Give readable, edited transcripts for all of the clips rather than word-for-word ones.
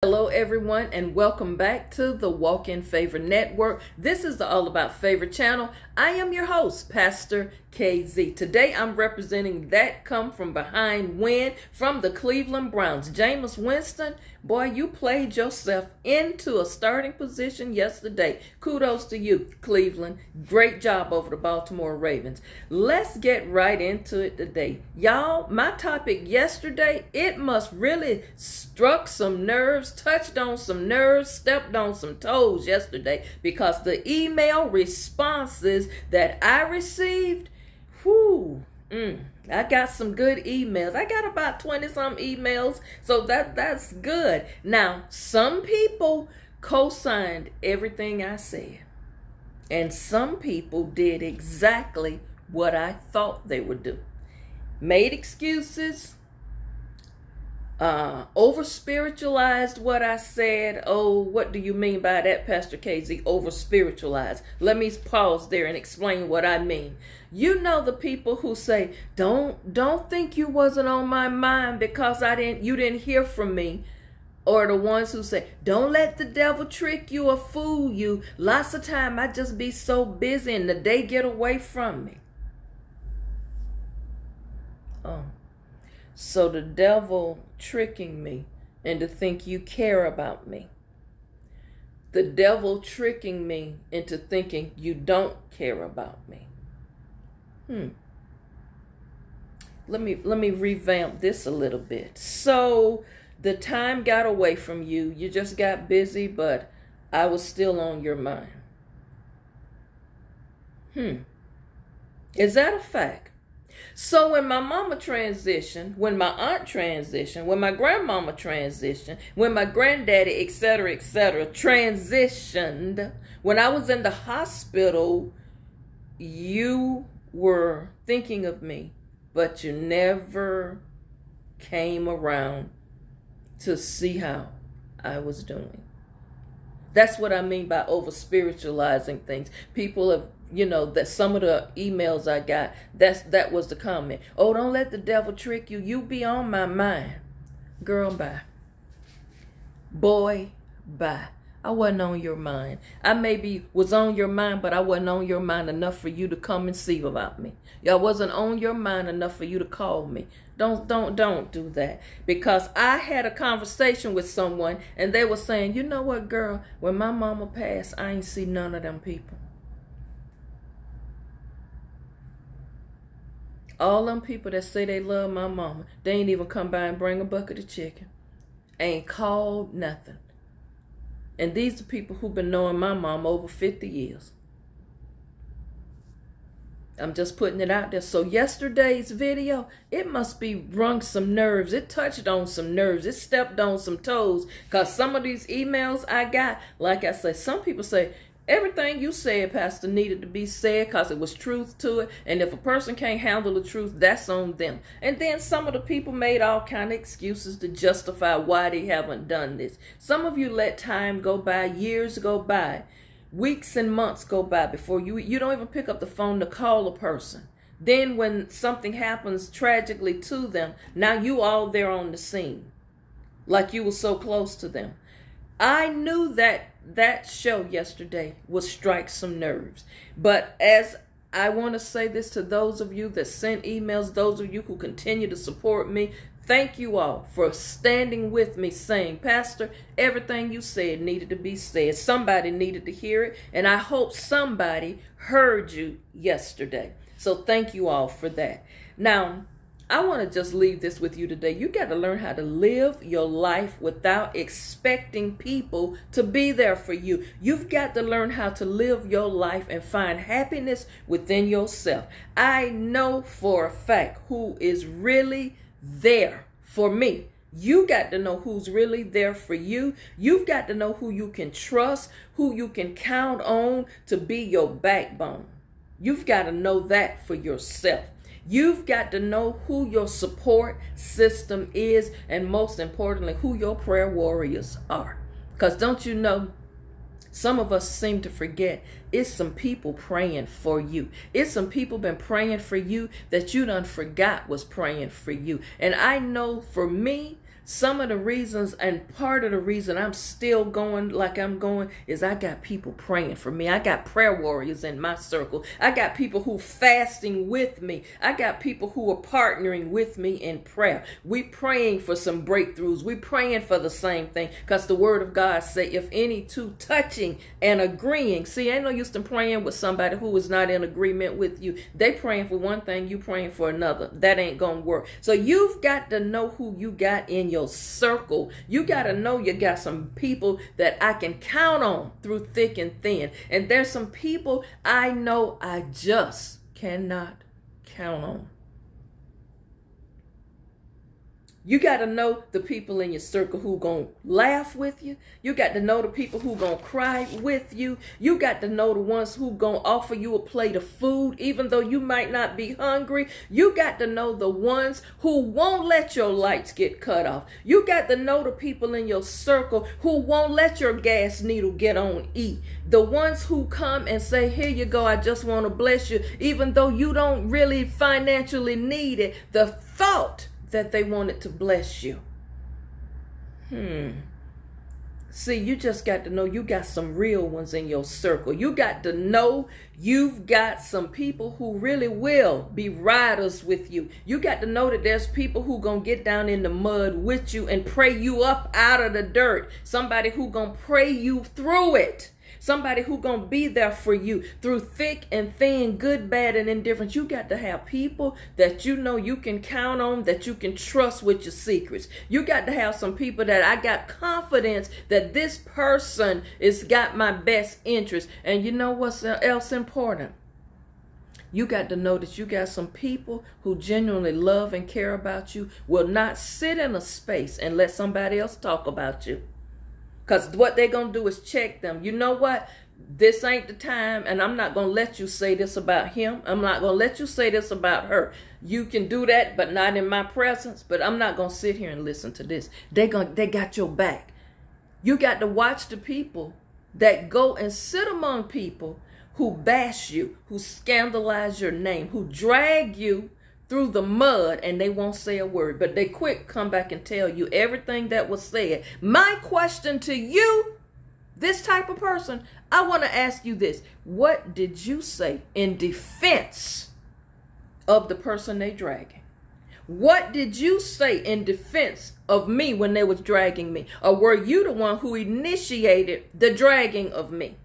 Hello everyone, and welcome back to the Walk in Favor Network. This is the All About Favor channel. I am your host, Pastor KZ. Today I'm representing that come from behind win from the Cleveland Browns. Jameis Winston, boy, you played yourself into a starting position yesterday. Kudos to you, Cleveland. Great job over the Baltimore Ravens. Let's get right into it today. Y'all, my topic yesterday, it must really struck some nerves, touched on some nerves, stepped on some toes yesterday, because the email responses that I received, I got some good emails. I got about 20-some emails, so that's good. Now, some people co-signed everything I said, and some people did exactly what I thought they would do. Made excuses, over-spiritualized what I said. Oh, what do you mean by that, Pastor KZ? Over-spiritualized. Let me pause there and explain what I mean. You know, the people who say, don't think you wasn't on my mind because you didn't hear from me. Or the ones who say, don't let the devil trick you or fool you. Lots of time I just be so busy and the day get away from me. So the devil tricking me into think you care about me. The devil tricking me into thinking you don't care about me. Let me revamp this a little bit. So the time got away from you. You just got busy, but I was still on your mind. Is that a fact? So when my mama transitioned, when my aunt transitioned, when my grandmama transitioned, when my granddaddy, etc., transitioned, when I was in the hospital, you were thinking of me, but you never came around to see how I was doing. That's what I mean by over-spiritualizing things. People have, that some of the emails I got, that was the comment. Oh, don't let the devil trick you. You be on my mind. Girl, bye. Boy, bye. I wasn't on your mind. I maybe was on your mind, but I wasn't on your mind enough for you to come and see about me. I wasn't on your mind enough for you to call me. Don't do that. Because I had a conversation with someone and they were saying, you know what, girl, when my mama passed, I ain't see none of them people. All them people that say they love my mama, they ain't even come by and bring a bucket of chicken. Ain't called nothing. And these are people who've been knowing my mom over 50 years. I'm just putting it out there. So yesterday's video, it must be rung some nerves. It touched on some nerves. It stepped on some toes. Because some of these emails I got, like I said, some people say, everything you said, Pastor, needed to be said because it was truth to it. And if a person can't handle the truth, that's on them. And then some of the people made all kind of excuses to justify why they haven't done this. Some of you let time go by, years go by, weeks and months go by before you don't even pick up the phone to call a person. Then when something happens tragically to them, now you all there on the scene, like you were so close to them. I knew that show yesterday would strike some nerves. But as I want to say this to those of you that sent emails, those of you who continue to support me, thank you all for standing with me saying, Pastor, everything you said needed to be said. Somebody needed to hear it, and I hope somebody heard you yesterday. So thank you all for that. Now, I want to just leave this with you today. You got to learn how to live your life without expecting people to be there for you. You've got to learn how to live your life and find happiness within yourself. I know for a fact who is really there for me. You got to know who's really there for you. You've got to know who you can trust, who you can count on to be your backbone. You've got to know that for yourself. You've got to know who your support system is, and most importantly, who your prayer warriors are. Because don't you know, some of us seem to forget it's some people praying for you. It's some people been praying for you that you done forgot was praying for you. And I know for me, Some of the reasons, and part of the reason I'm still going like I'm going, is I got people praying for me. I got prayer warriors in my circle. I got people who fasting with me. I got people who are partnering with me in prayer. We praying for some breakthroughs. We praying for the same thing, because the word of God say, if any two touching and agreeing. See, ain't no use in praying with somebody who is not in agreement with you. They praying for one thing, you praying for another. That ain't gonna work. So you've got to know who you got in your circle. You got to know you got some people that I can count on through thick and thin. And there's some people I know I just cannot count on. You got to know the people in your circle who going to laugh with you. You got to know the people who going to cry with you. You got to know the ones who going to offer you a plate of food, even though you might not be hungry. You got to know the ones who won't let your lights get cut off. You got to know the people in your circle who won't let your gas needle get on E. The ones who come and say, here you go, I just want to bless you, even though you don't really financially need it. The thought that they wanted to bless you. See, you just got to know you got some real ones in your circle. You got to know you've got some people who really will be riders with you. You got to know that there's people who gonna get down in the mud with you and pray you up out of the dirt. Somebody who gonna pray you through it. Somebody who gonna be there for you through thick and thin, good, bad, and indifferent. You got to have people that you know you can count on, that you can trust with your secrets. You got to have some people that I got confidence that this person has got my best interest. And you know what's else important? You got to know that you got some people who genuinely love and care about you, will not sit in a space and let somebody else talk about you. Because what they're going to do is check them. You know what? This ain't the time, and I'm not going to let you say this about him. I'm not going to let you say this about her. You can do that, but not in my presence. But I'm not going to sit here and listen to this. They got your back. You got to watch the people that go and sit among people who bash you, who scandalize your name, who drag you through the mud, and they won't say a word, but they quick come back and tell you everything that was said. My question to you, this type of person, I want to ask you this. What did you say in defense of the person they dragging? What did you say in defense of me when they was dragging me? Or were you the one who initiated the dragging of me?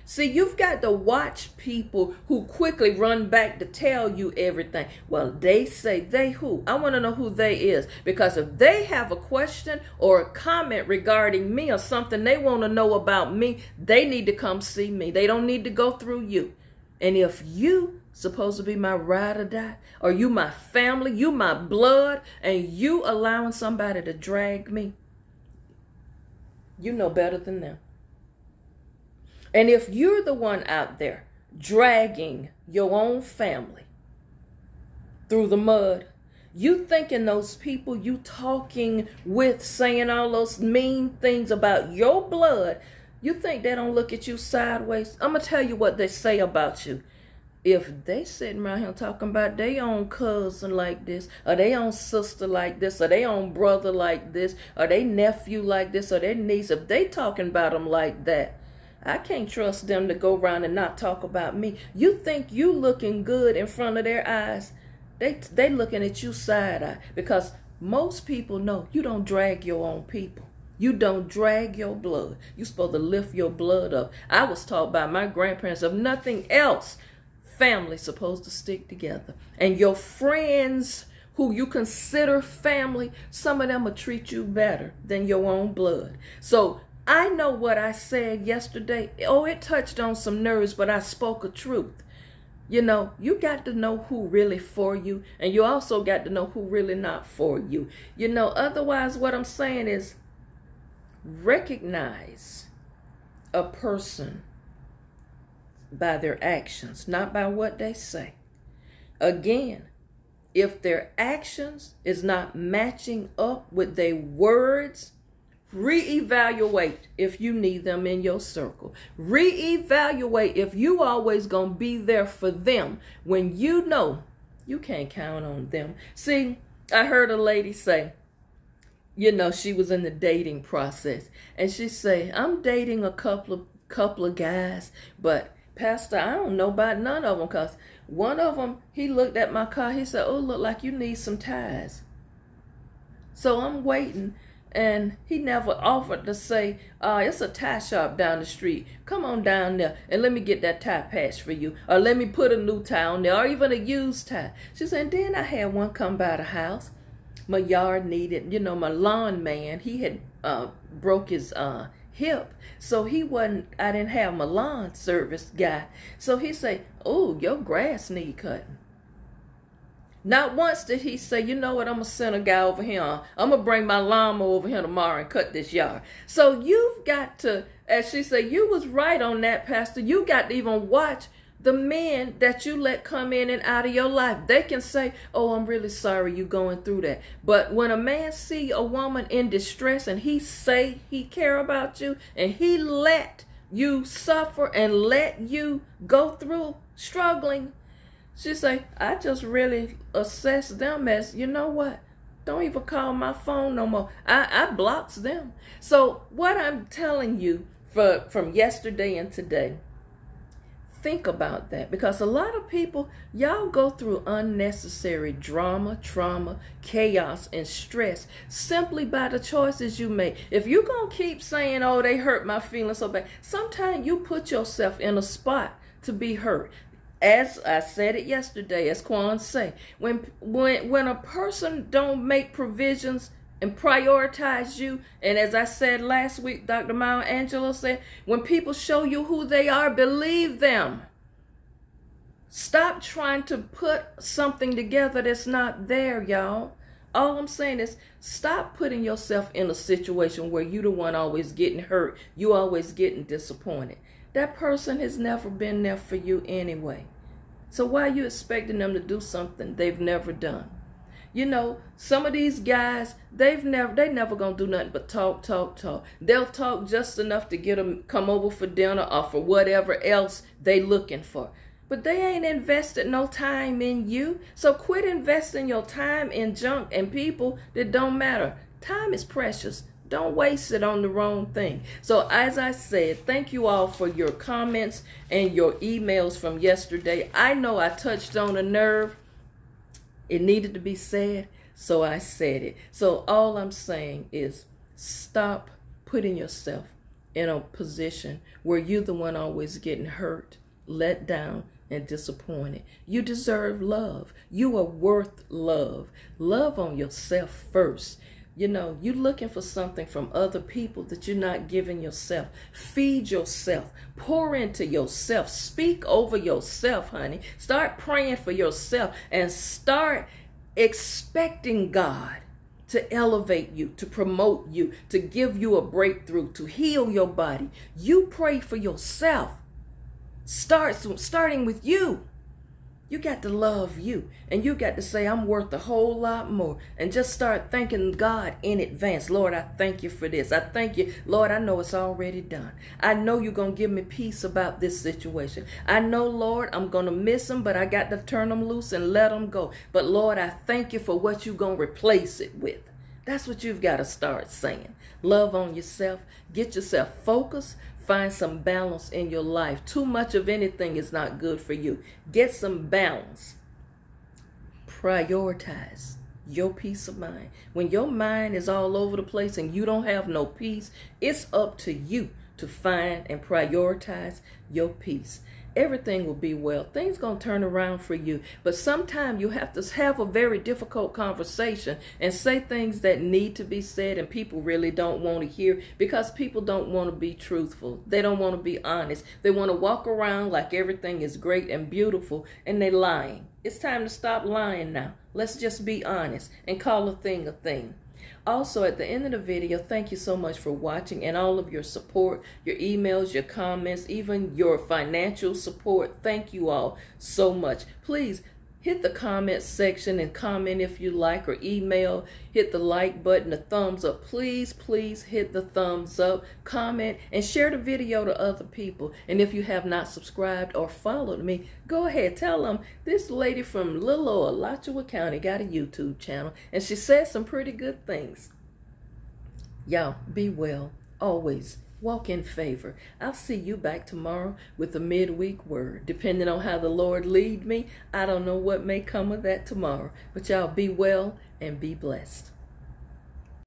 See, you've got to watch people who quickly run back to tell you everything. Well, they say, they who? I want to know who they is. Because if they have a question or a comment regarding me or something they want to know about me, they need to come see me. They don't need to go through you. And if you supposed to be my ride or die, or you my family, you my blood, and you allowing somebody to drag me, you know better than them. And if you're the one out there dragging your own family through the mud, you thinking those people you talking with, saying all those mean things about your blood, you think they don't look at you sideways? I'm going to tell you what they say about you. If they sitting around here talking about their own cousin like this, or their own sister like this, or their own brother like this, or their nephew like this, or their niece, if they talking about them like that, I can't trust them to go around and not talk about me. You think you looking good in front of their eyes. They looking at you side-eye, because most people know you don't drag your own people. You don't drag your blood. You're supposed to lift your blood up. I was taught by my grandparents, if nothing else, family's supposed to stick together. And your friends who you consider family, some of them will treat you better than your own blood. So I know what I said yesterday. Oh, it touched on some nerves, but I spoke a truth. You know, you got to know who really for you, and you also got to know who really not for you. You know, otherwise what I'm saying is recognize a person by their actions, not by what they say. Again, if their actions is not matching up with their words, reevaluate if you need them in your circle. Reevaluate if you always gonna be there for them when you know you can't count on them. See, I heard a lady say, you know, she was in the dating process. And she say, I'm dating a couple of guys, but Pastor, I don't know about none of them, because one of them, he looked at my car, he said, oh, look like you need some tires. So I'm waiting, and he never offered to say, it's a tire shop down the street. Come on down there and let me get that tire patch for you. Or let me put a new tire on there, or even a used tire. She said, then I had one come by the house. My yard needed, you know, my lawn man, he had broke his hip. So he wasn't, I didn't have my lawn service guy. So he say, oh, your grass need cutting. Not once did he say, you know what, I'm going to send a guy over here. I'm going to bring my lawnmower over here tomorrow and cut this yard. So you've got to, as she said, you was right on that, Pastor. You got to even watch the men that you let come in and out of your life. They can say, oh, I'm really sorry you going through that. But when a man see a woman in distress and he say he care about you and he let you suffer and let you go through struggling, she say, I just really assess them as, you know what, don't even call my phone no more. I blocks them. So what I'm telling you from yesterday and today, think about that, because a lot of people, y'all go through unnecessary drama, trauma, chaos, and stress simply by the choices you make. If you're going to keep saying, oh, they hurt my feelings so bad, sometimes you put yourself in a spot to be hurt. As I said it yesterday, as Quan say, when a person don't make provisions and prioritize you, and as I said last week, Dr. Maya Angelou said, when people show you who they are, believe them. Stop trying to put something together that's not there, y'all. All I'm saying is stop putting yourself in a situation where you the one always getting hurt, you always getting disappointed. That person has never been there for you anyway. So why are you expecting them to do something they've never done? You know, some of these guys, they never gonna do nothing but talk. They'll talk just enough to get them come over for dinner or for whatever else they looking for. But they ain't invested no time in you. So quit investing your time in junk and people that don't matter. Time is precious. Don't waste it on the wrong thing. So as I said, thank you all for your comments and your emails from yesterday. I know I touched on a nerve. It needed to be said, so I said it. So all I'm saying is stop putting yourself in a position where you're the one always getting hurt, let down, and disappointed. You deserve love. You are worth love. Love on yourself first. You know, you're looking for something from other people that you're not giving yourself. Feed yourself. Pour into yourself. Speak over yourself, honey. Start praying for yourself and start expecting God to elevate you, to promote you, to give you a breakthrough, to heal your body. You pray for yourself. Starting with you. You got to love you, and you got to say, I'm worth a whole lot more, and just start thanking God in advance. Lord, I thank you for this. I thank you. Lord, I know it's already done. I know you're going to give me peace about this situation. I know, Lord, I'm going to miss them, but I got to turn them loose and let them go. But Lord, I thank you for what you're going to replace it with. That's what you've got to start saying. Love on yourself. Get yourself focused. Find some balance in your life. Too much of anything is not good for you. Get some balance. Prioritize your peace of mind. When your mind is all over the place and you don't have no peace, it's up to you to find and prioritize your peace. Everything will be well. Things gonna turn around for you. But sometimes you have to have a very difficult conversation and say things that need to be said and people really don't want to hear, because people don't want to be truthful. They don't want to be honest. They want to walk around like everything is great and beautiful, and they're lying. It's time to stop lying now. Let's just be honest and call a thing a thing. Also, at the end of the video, thank you so much for watching and all of your support, your emails, your comments, even your financial support. Thank you all so much. Please hit the comment section and comment if you like, or email. Hit the like button, the thumbs up. Please, please hit the thumbs up, comment, and share the video to other people. And if you have not subscribed or followed me, go ahead. Tell them this lady from little old Alachua County got a YouTube channel, and she said some pretty good things. Y'all be well. Always walk in favor. I'll see you back tomorrow with a midweek word. Depending on how the Lord lead me, I don't know what may come of that tomorrow. But y'all be well and be blessed.